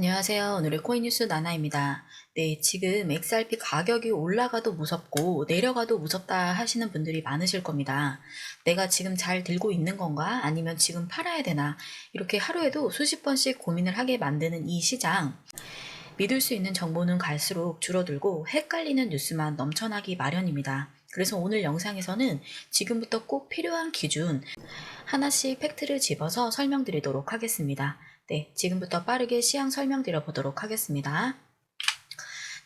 안녕하세요. 오늘의 코인 뉴스 나나입니다. 네, 지금 XRP 가격이 올라가도 무섭고 내려가도 무섭다 하시는 분들이 많으실 겁니다. 내가 지금 잘 들고 있는 건가? 아니면 지금 팔아야 되나? 이렇게 하루에도 수십 번씩 고민을 하게 만드는 이 시장. 믿을 수 있는 정보는 갈수록 줄어들고 헷갈리는 뉴스만 넘쳐나기 마련입니다. 그래서 오늘 영상에서는 지금부터 꼭 필요한 기준 하나씩 팩트를 집어서 설명드리도록 하겠습니다. 네, 지금부터 빠르게 시황 설명드려 보도록 하겠습니다.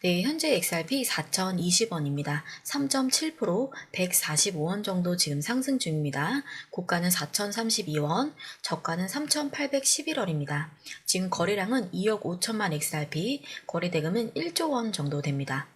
네, 현재 XRP 4,020원입니다. 3.7%, 145원 정도 지금 상승 중입니다. 고가는 4,032원, 저가는 3,811원입니다. 지금 거래량은 2억 5천만 XRP, 거래대금은 1조 원 정도 됩니다.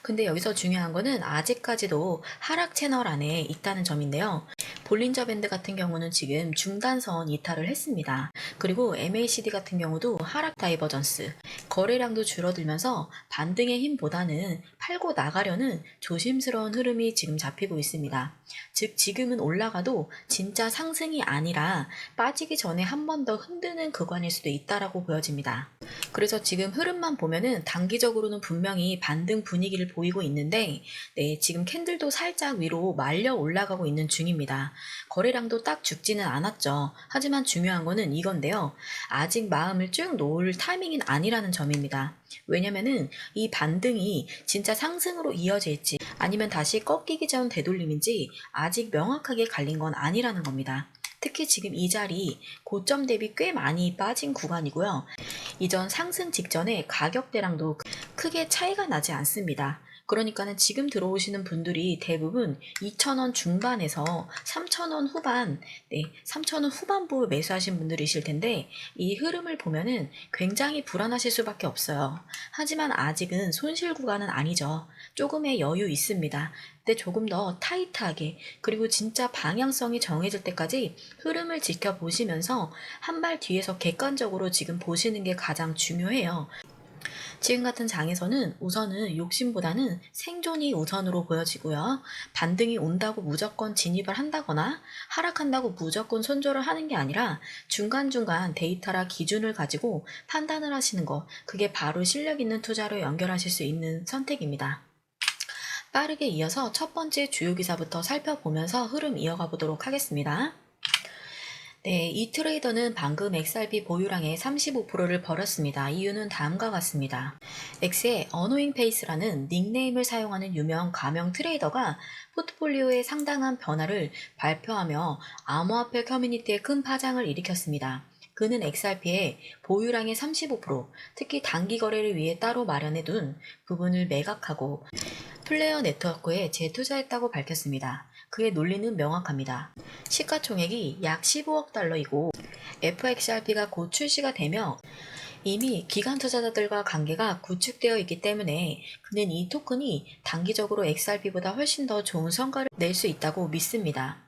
근데 여기서 중요한 거는 아직까지도 하락 채널 안에 있다는 점인데요. 볼린저 밴드 같은 경우는 지금 중단선 이탈을 했습니다. 그리고 MACD 같은 경우도 하락 다이버전스, 거래량도 줄어들면서 반등의 힘보다는 팔고 나가려는 조심스러운 흐름이 지금 잡히고 있습니다. 즉 지금은 올라가도 진짜 상승이 아니라 빠지기 전에 한 번 더 흔드는 구간일 수도 있다라고 보여집니다. 그래서 지금 흐름만 보면은 단기적으로는 분명히 반등 분위기를 보이고 있는데, 네, 지금 캔들도 살짝 위로 말려 올라가고 있는 중입니다. 거래량도 딱 죽지는 않았죠. 하지만 중요한 거는 이건데요. 아직 마음을 쭉 놓을 타이밍은 아니라는 점입니다. 왜냐면은 이 반등이 진짜 상승으로 이어질지 아니면 다시 꺾이기 전 되돌림인지 아직 명확하게 갈린 건 아니라는 겁니다. 특히 지금 이 자리 고점 대비 꽤 많이 빠진 구간이고요. 이전 상승 직전에 가격대랑도 크게 차이가 나지 않습니다. 그러니까는 지금 들어오시는 분들이 대부분 2,000원 중반에서 3,000원 후반, 네, 3,000원 후반부 매수하신 분들이실 텐데 이 흐름을 보면은 굉장히 불안하실 수밖에 없어요. 하지만 아직은 손실 구간은 아니죠. 조금의 여유 있습니다. 근데 조금 더 타이트하게 그리고 진짜 방향성이 정해질 때까지 흐름을 지켜보시면서 한 발 뒤에서 객관적으로 지금 보시는 게 가장 중요해요. 지금 같은 장에서는 우선은 욕심보다는 생존이 우선으로 보여지고요. 반등이 온다고 무조건 진입을 한다거나 하락한다고 무조건 손절을 하는 게 아니라 중간중간 데이터라 기준을 가지고 판단을 하시는 거, 그게 바로 실력 있는 투자로 연결하실 수 있는 선택입니다. 빠르게 이어서 첫 번째 주요 기사부터 살펴보면서 흐름 이어가 보도록 하겠습니다. 네, 이 트레이더는 방금 XRP 보유량의 35%를 벌었습니다. 이유는 다음과 같습니다. X의 어노잉 페이스라는 닉네임을 사용하는 유명 가명 트레이더가 포트폴리오에 상당한 변화를 발표하며 암호화폐 커뮤니티에 큰 파장을 일으켰습니다. 그는 XRP의 보유량의 35%, 특히 단기 거래를 위해 따로 마련해둔 부분을 매각하고 플레이어 네트워크에 재투자했다고 밝혔습니다. 그의 논리는 명확합니다. 시가총액이 약 15억 달러이고 FXRP가 곧 출시가 되며 이미 기관 투자자들과 관계가 구축되어 있기 때문에 그는 이 토큰이 단기적으로 XRP보다 훨씬 더 좋은 성과를 낼 수 있다고 믿습니다.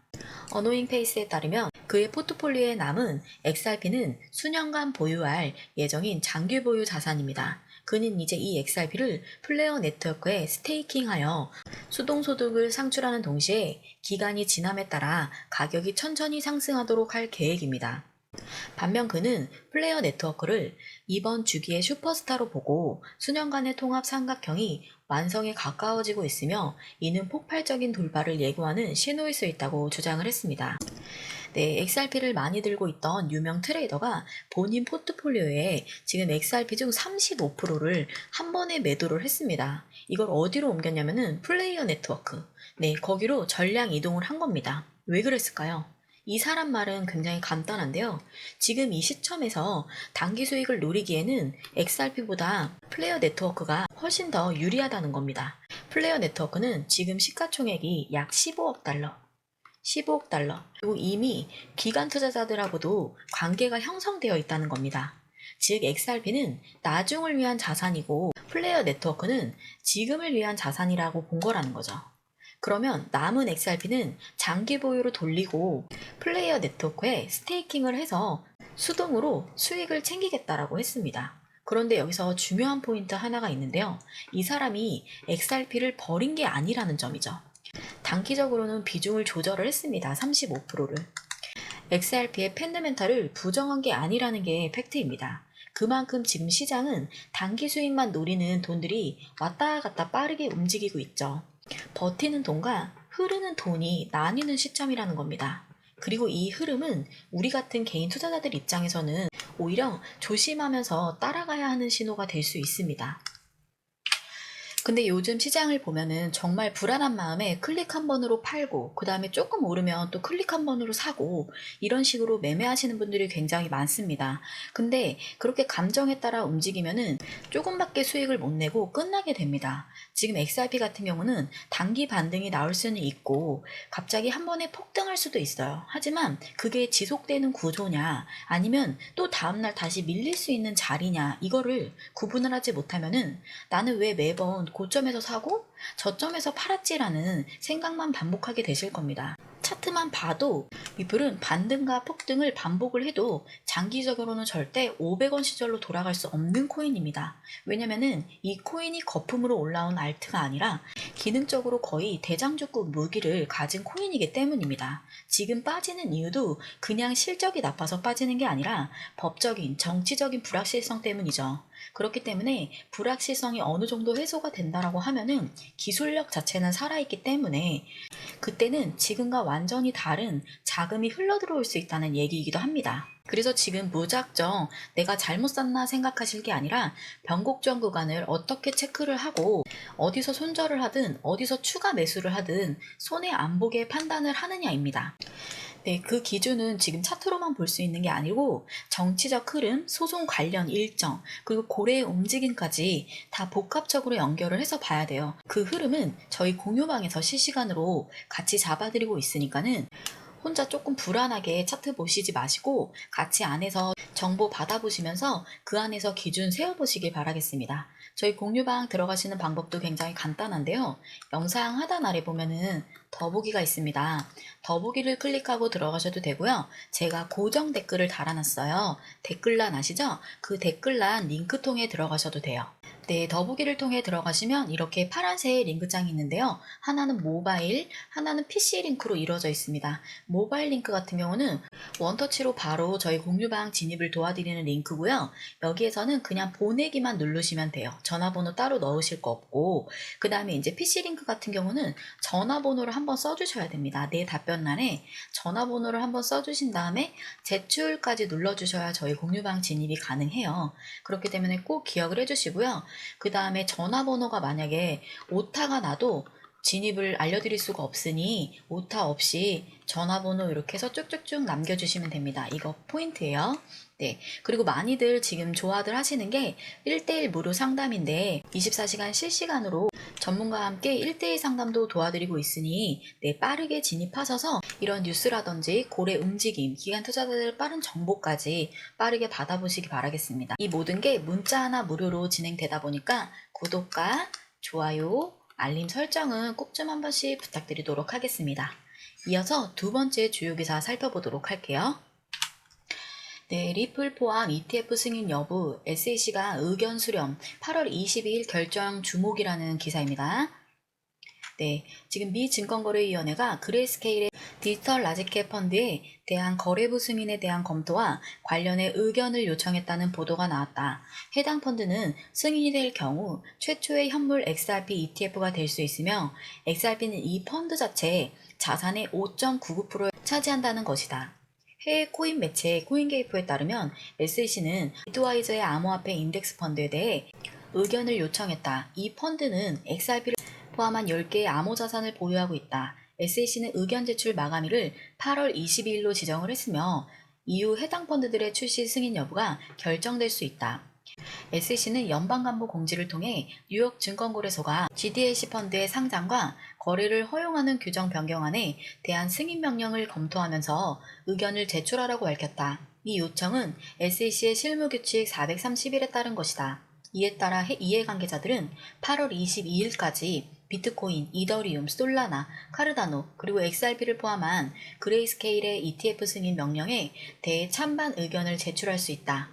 어노잉 페이스에 따르면 그의 포트폴리오에 남은 XRP는 수년간 보유할 예정인 장기 보유 자산입니다. 그는 이제 이 XRP를 플레어 네트워크에 스테이킹하여 수동소득을 창출하는 동시에 기간이 지남에 따라 가격이 천천히 상승하도록 할 계획입니다. 반면 그는 플레이어 네트워크를 이번 주기의 슈퍼스타로 보고 수년간의 통합 삼각형이 완성에 가까워지고 있으며 이는 폭발적인 돌파를 예고하는 신호일 수 있다고 주장을 했습니다. 네, XRP를 많이 들고 있던 유명 트레이더가 본인 포트폴리오에 지금 XRP 중 35%를 한 번에 매도를 했습니다. 이걸 어디로 옮겼냐면은 플레이어 네트워크. 네, 거기로 전량 이동을 한 겁니다. 왜 그랬을까요? 이 사람 말은 굉장히 간단한데요. 지금 이 시점에서 단기 수익을 노리기에는 XRP보다 플레이어 네트워크가 훨씬 더 유리하다는 겁니다. 플레이어 네트워크는 지금 시가총액이 약 15억 달러. 15억 달러. 그리고 이미 기관 투자자들하고도 관계가 형성되어 있다는 겁니다. 즉, XRP는 나중을 위한 자산이고 플레이어 네트워크는 지금을 위한 자산이라고 본 거라는 거죠. 그러면 남은 XRP는 장기 보유로 돌리고 플레이어 네트워크에 스테이킹을 해서 수동으로 수익을 챙기겠다라고 했습니다. 그런데 여기서 중요한 포인트 하나가 있는데요. 이 사람이 XRP를 버린 게 아니라는 점이죠. 단기적으로는 비중을 조절을 했습니다. 35%를. XRP의 팬더멘탈을 부정한 게 아니라는 게 팩트입니다. 그만큼 지금 시장은 단기 수익만 노리는 돈들이 왔다 갔다 빠르게 움직이고 있죠. 버티는 돈과 흐르는 돈이 나뉘는 시점이라는 겁니다. 그리고 이 흐름은 우리 같은 개인 투자자들 입장에서는 오히려 조심하면서 따라가야 하는 신호가 될 수 있습니다. 근데 요즘 시장을 보면은 정말 불안한 마음에 클릭 한 번으로 팔고, 그 다음에 조금 오르면 또 클릭 한 번으로 사고, 이런 식으로 매매하시는 분들이 굉장히 많습니다. 근데 그렇게 감정에 따라 움직이면은 조금밖에 수익을 못 내고 끝나게 됩니다. 지금 XRP 같은 경우는 단기 반등이 나올 수는 있고, 갑자기 한 번에 폭등할 수도 있어요. 하지만 그게 지속되는 구조냐, 아니면 또 다음날 다시 밀릴 수 있는 자리냐, 이거를 구분을 하지 못하면은 나는 왜 매번 고점에서 사고 저점에서 팔았지라는 생각만 반복하게 되실 겁니다. 차트만 봐도 미플은 반등과 폭등을 반복을 해도 장기적으로는 절대 500원 시절로 돌아갈 수 없는 코인입니다. 왜냐면은 이 코인이 거품으로 올라온 알트가 아니라 기능적으로 거의 대장주급 무기를 가진 코인이기 때문입니다. 지금 빠지는 이유도 그냥 실적이 나빠서 빠지는 게 아니라 법적인, 정치적인 불확실성 때문이죠. 그렇기 때문에 불확실성이 어느 정도 해소가 된다라고 하면은 기술력 자체는 살아있기 때문에 그때는 지금과 완전히 다른 자금이 흘러들어올 수 있다는 얘기이기도 합니다. 그래서 지금 무작정 내가 잘못 샀나 생각하실 게 아니라 변곡점 구간을 어떻게 체크를 하고 어디서 손절을 하든 어디서 추가 매수를 하든 손해 안 보게 판단을 하느냐입니다. 네, 그 기준은 지금 차트로만 볼 수 있는 게 아니고 정치적 흐름, 소송 관련 일정, 그리고 고래의 움직임까지 다 복합적으로 연결을 해서 봐야 돼요. 그 흐름은 저희 공유방에서 실시간으로 같이 잡아드리고 있으니까는 혼자 조금 불안하게 차트 보시지 마시고 같이 안에서 정보 받아보시면서 그 안에서 기준 세워보시길 바라겠습니다. 저희 공유방 들어가시는 방법도 굉장히 간단한데요. 영상 하단 아래 보면은 더보기가 있습니다. 더보기를 클릭하고 들어가셔도 되고요. 제가 고정 댓글을 달아놨어요. 댓글란 아시죠? 그 댓글란 링크통에 들어가셔도 돼요. 네, 더보기를 통해 들어가시면 이렇게 파란색 링크장이 있는데요. 하나는 모바일, 하나는 PC 링크로 이루어져 있습니다. 모바일 링크 같은 경우는 원터치로 바로 저희 공유방 진입을 도와드리는 링크고요. 여기에서는 그냥 보내기만 누르시면 돼요. 전화번호 따로 넣으실 거 없고, 그 다음에 이제 PC 링크 같은 경우는 전화번호를 한번 써주셔야 됩니다. 내 답변란에 전화번호를 한번 써주신 다음에 제출까지 눌러주셔야 저희 공유방 진입이 가능해요. 그렇기 때문에 꼭 기억을 해주시고요. 그 다음에 전화번호가 만약에 오타가 나도 진입을 알려드릴 수가 없으니 오타 없이 전화번호 이렇게 해서 쭉쭉쭉 남겨주시면 됩니다. 이거 포인트예요. 네. 그리고 많이들 지금 좋아들 하시는 게 1대1 무료 상담인데 24시간 실시간으로 전문가와 함께 1대1 상담도 도와드리고 있으니 네, 빠르게 진입하셔서 이런 뉴스라든지 고래 움직임, 기관 투자자들 빠른 정보까지 빠르게 받아보시기 바라겠습니다. 이 모든 게 문자 하나 무료로 진행되다 보니까 구독과 좋아요, 알림 설정은 꼭 좀 한 번씩 부탁드리도록 하겠습니다. 이어서 두 번째 주요 기사 살펴보도록 할게요. 네, 리플 포함 ETF 승인 여부, SEC가 의견 수렴, 8월 22일 결정 주목이라는 기사입니다. 네, 지금 미 증권거래위원회가 그레이스케일의 디지털 라지캡 펀드에 대한 거래부 승인에 대한 검토와 관련해 의견을 요청했다는 보도가 나왔다. 해당 펀드는 승인이 될 경우 최초의 현물 XRP ETF가 될 수 있으며 XRP는 이 펀드 자체의 자산의 5.99%를 차지한다는 것이다. 해외 코인 매체 코인게이프에 따르면 SEC는 비트와이저의 암호화폐 인덱스 펀드에 대해 의견을 요청했다. 이 펀드는 XRP를 포함한 10개의 암호 자산을 보유하고 있다. SEC는 의견 제출 마감일을 8월 22일로 지정을 했으며 이후 해당 펀드들의 출시 승인 여부가 결정될 수 있다. SEC는 연방간부 공지를 통해 뉴욕 증권거래소가 GDLC 펀드의 상장과 거래를 허용하는 규정 변경안에 대한 승인 명령을 검토하면서 의견을 제출하라고 밝혔다. 이 요청은 SEC의 실무규칙 431에 따른 것이다. 이에 따라 이해관계자들은 8월 22일까지 비트코인, 이더리움, 솔라나, 카르다노, 그리고 XRP를 포함한 그레이스케일의 ETF 승인 명령에 대해 찬반 의견을 제출할 수 있다.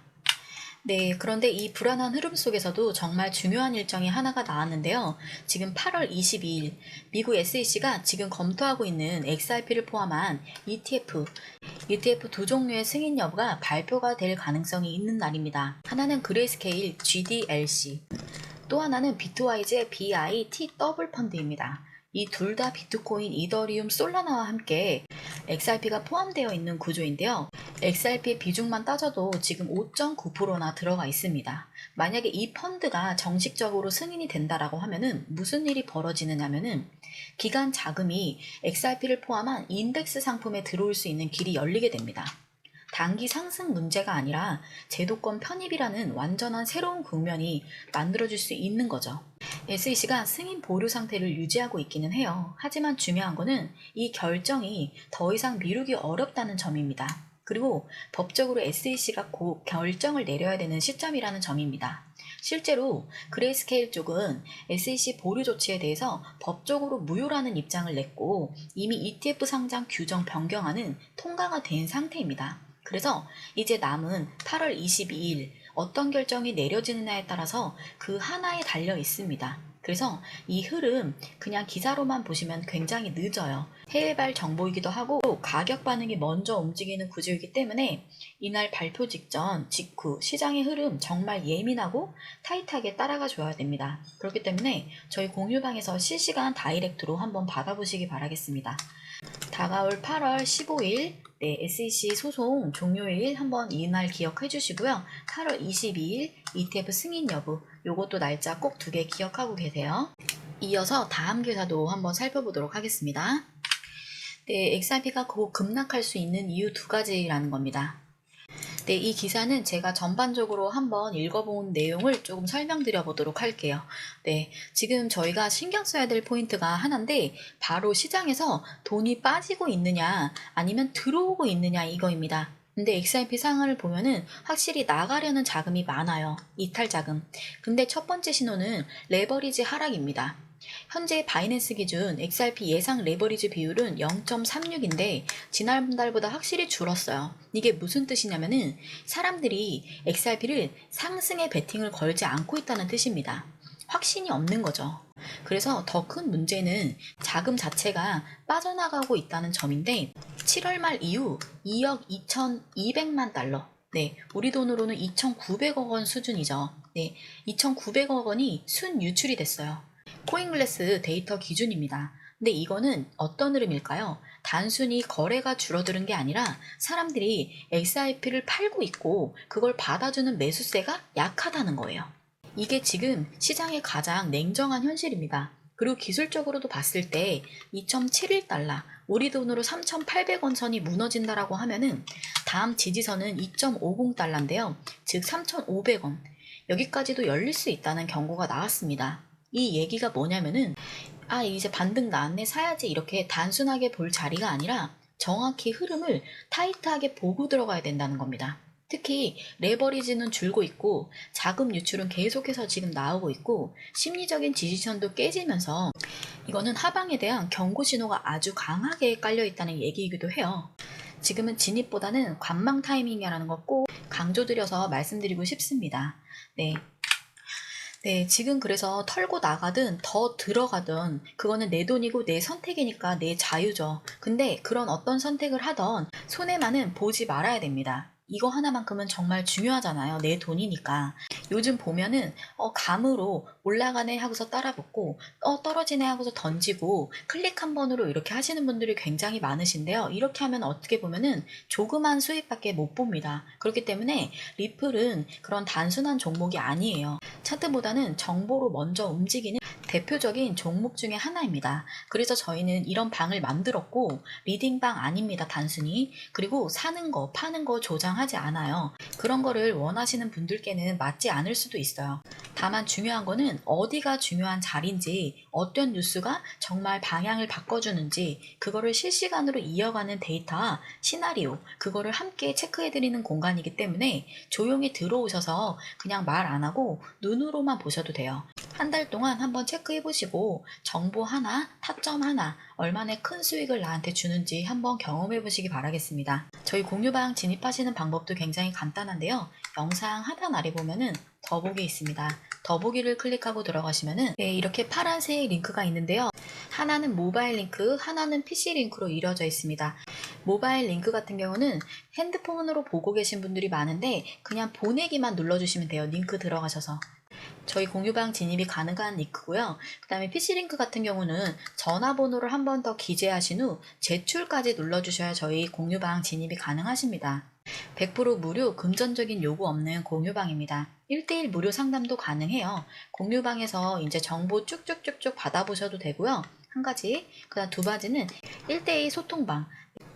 네, 그런데 이 불안한 흐름 속에서도 정말 중요한 일정이 하나가 나왔는데요. 지금 8월 22일, 미국 SEC가 지금 검토하고 있는 XRP를 포함한 ETF 두 종류의 승인 여부가 발표가 될 가능성이 있는 날입니다. 하나는 그레이스케일 GDLC, 또 하나는 비트와이즈의 BIT 더블 펀드입니다. 이 둘 다 비트코인, 이더리움, 솔라나와 함께 XRP가 포함되어 있는 구조인데요. XRP의 비중만 따져도 지금 5.9%나 들어가 있습니다. 만약에 이 펀드가 정식적으로 승인이 된다라고 하면은 무슨 일이 벌어지느냐면은 기간 자금이 XRP를 포함한 인덱스 상품에 들어올 수 있는 길이 열리게 됩니다. 단기 상승 문제가 아니라 제도권 편입이라는 완전한 새로운 국면이 만들어질 수 있는 거죠. SEC가 승인 보류 상태를 유지하고 있기는 해요. 하지만 중요한 거는 이 결정이 더 이상 미루기 어렵다는 점입니다. 그리고 법적으로 SEC가 곧 결정을 내려야 되는 시점이라는 점입니다. 실제로 그레이스케일 쪽은 SEC 보류 조치에 대해서 법적으로 무효라는 입장을 냈고 이미 ETF 상장 규정 변경안은 통과가 된 상태입니다. 그래서 이제 남은 8월 22일 어떤 결정이 내려지느냐에 따라서 그 하나에 달려 있습니다. 그래서 이 흐름 그냥 기사로만 보시면 굉장히 늦어요. 해외발 정보이기도 하고 가격 반응이 먼저 움직이는 구조이기 때문에 이날 발표 직후 시장의 흐름 정말 예민하고 타이트하게 따라가 줘야 됩니다. 그렇기 때문에 저희 공유방에서 실시간 다이렉트로 한번 받아보시기 바라겠습니다. 다가올 8월 15일 SEC 소송 종료일 한번 이날 기억해 주시고요. 8월 22일 ETF 승인 여부 요것도 날짜 꼭 2개 기억하고 계세요. 이어서 다음 기사도 한번 살펴보도록 하겠습니다. XRP가 곧 급락할 수 있는 이유 2가지라는 겁니다. 이 기사는 제가 전반적으로 한번 읽어본 내용을 조금 설명드려 보도록 할게요. 지금 저희가 신경 써야 될 포인트가 하나인데 바로 시장에서 돈이 빠지고 있느냐 아니면 들어오고 있느냐 이거입니다. 근데 XRP 상황을 보면은 확실히 나가려는 자금이 많아요. 이탈 자금. 근데 첫 번째 신호는 레버리지 하락입니다. 현재 바이낸스 기준 XRP 예상 레버리지 비율은 0.36인데 지난달보다 확실히 줄었어요. 이게 무슨 뜻이냐면은 사람들이 XRP를 상승에 베팅을 걸지 않고 있다는 뜻입니다. 확신이 없는 거죠. 그래서 더 큰 문제는 자금 자체가 빠져나가고 있다는 점인데 7월 말 이후 2억 2,200만 달러 우리 돈으로는 2,900억 원 수준이죠. 2,900억 원이 순 유출이 됐어요. 코인글래스 데이터 기준입니다. 근데 이거는 어떤 흐름일까요? 단순히 거래가 줄어드는 게 아니라 사람들이 XRP를 팔고 있고 그걸 받아주는 매수세가 약하다는 거예요. 이게 지금 시장의 가장 냉정한 현실입니다. 그리고 기술적으로도 봤을 때 2.71달러, 우리 돈으로 3,800원 선이 무너진다라고 하면은 다음 지지선은 2.50달러인데요. 즉 3,500원. 여기까지도 열릴 수 있다는 경고가 나왔습니다. 이 얘기가 뭐냐면은 이제 반등 나왔네 사야지 이렇게 단순하게 볼 자리가 아니라 정확히 흐름을 타이트하게 보고 들어가야 된다는 겁니다. 특히 레버리지는 줄고 있고 자금 유출은 계속해서 지금 나오고 있고 심리적인 지지선도 깨지면서 이거는 하방에 대한 경고 신호가 아주 강하게 깔려 있다는 얘기이기도 해요. 지금은 진입보다는 관망 타이밍이라는 거 꼭 강조드려서 말씀드리고 싶습니다. 지금 그래서 털고 나가든 더 들어가든 그거는 내 돈이고 내 선택이니까 내 자유죠. 근데 그런 어떤 선택을 하던 손해만은 보지 말아야 됩니다. 이거 하나만큼은 정말 중요하잖아요. 내 돈이니까. 요즘 보면은 감으로 올라가네 하고서 따라붙고 떨어지네 하고서 던지고 클릭 한 번으로 이렇게 하시는 분들이 굉장히 많으신데요. 이렇게 하면 어떻게 보면은 조그만 수익밖에 못 봅니다. 그렇기 때문에 리플은 그런 단순한 종목이 아니에요. 차트보다는 정보로 먼저 움직이는 대표적인 종목 중에 하나입니다. 그래서 저희는 이런 방을 만들었고 리딩방 아닙니다. 단순히. 그리고 사는 거 파는 거 조장하지 않아요. 그런 거를 원하시는 분들께는 맞지 않을 수도 있어요. 다만 중요한 거는 어디가 중요한 자리인지 어떤 뉴스가 정말 방향을 바꿔주는지 그거를 실시간으로 이어가는 데이터와 시나리오 그거를 함께 체크해드리는 공간이기 때문에 조용히 들어오셔서 그냥 말 안 하고 눈으로만 보셔도 돼요. 한 달 동안 한번 체크해보시고 정보 하나, 타점 하나 얼마나 큰 수익을 나한테 주는지 한번 경험해보시기 바라겠습니다. 저희 공유방 진입하시는 방법도 굉장히 간단한데요. 영상 하단 아래 보면은 더보기 있습니다. 더보기를 클릭하고 들어가시면은 네, 이렇게 파란색 링크가 있는데요. 하나는 모바일 링크, 하나는 PC 링크로 이루어져 있습니다. 모바일 링크 같은 경우는 핸드폰으로 보고 계신 분들이 많은데 그냥 보내기만 눌러주시면 돼요. 링크 들어가셔서. 저희 공유방 진입이 가능한 링크고요. 그 다음에 PC링크 같은 경우는 전화번호를 한 번 더 기재하신 후 제출까지 눌러주셔야 저희 공유방 진입이 가능하십니다. 100% 무료, 금전적인 요구 없는 공유방입니다. 1대1 무료 상담도 가능해요. 공유방에서 이제 정보 쭉쭉쭉쭉 받아보셔도 되고요. 한 가지, 그 다음 두 가지는 1대1 소통방.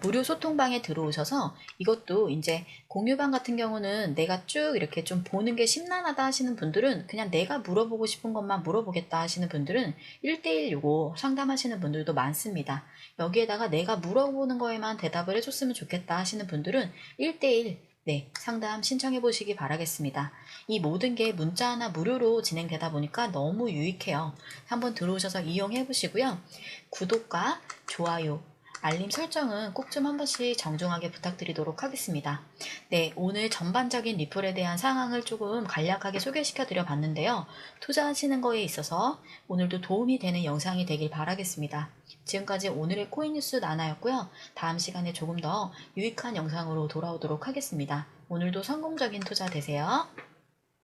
무료 소통방에 들어오셔서 이것도 이제 공유방 같은 경우는 내가 쭉 이렇게 좀 보는 게 심란하다 하시는 분들은 그냥 내가 물어보고 싶은 것만 물어보겠다 하시는 분들은 1대1 요거 상담하시는 분들도 많습니다. 여기에다가 내가 물어보는 거에만 대답을 해줬으면 좋겠다 하시는 분들은 1대1 네, 상담 신청해 보시기 바라겠습니다. 이 모든 게 문자 하나 무료로 진행되다 보니까 너무 유익해요. 한번 들어오셔서 이용해 보시고요. 구독과 좋아요, 알림 설정은 꼭 좀 한 번씩 정중하게 부탁드리도록 하겠습니다. 네, 오늘 전반적인 리플에 대한 상황을 조금 간략하게 소개시켜 드려 봤는데요. 투자하시는 거에 있어서 오늘도 도움이 되는 영상이 되길 바라겠습니다. 지금까지 오늘의 코인 뉴스 나나였고요. 다음 시간에 조금 더 유익한 영상으로 돌아오도록 하겠습니다. 오늘도 성공적인 투자 되세요.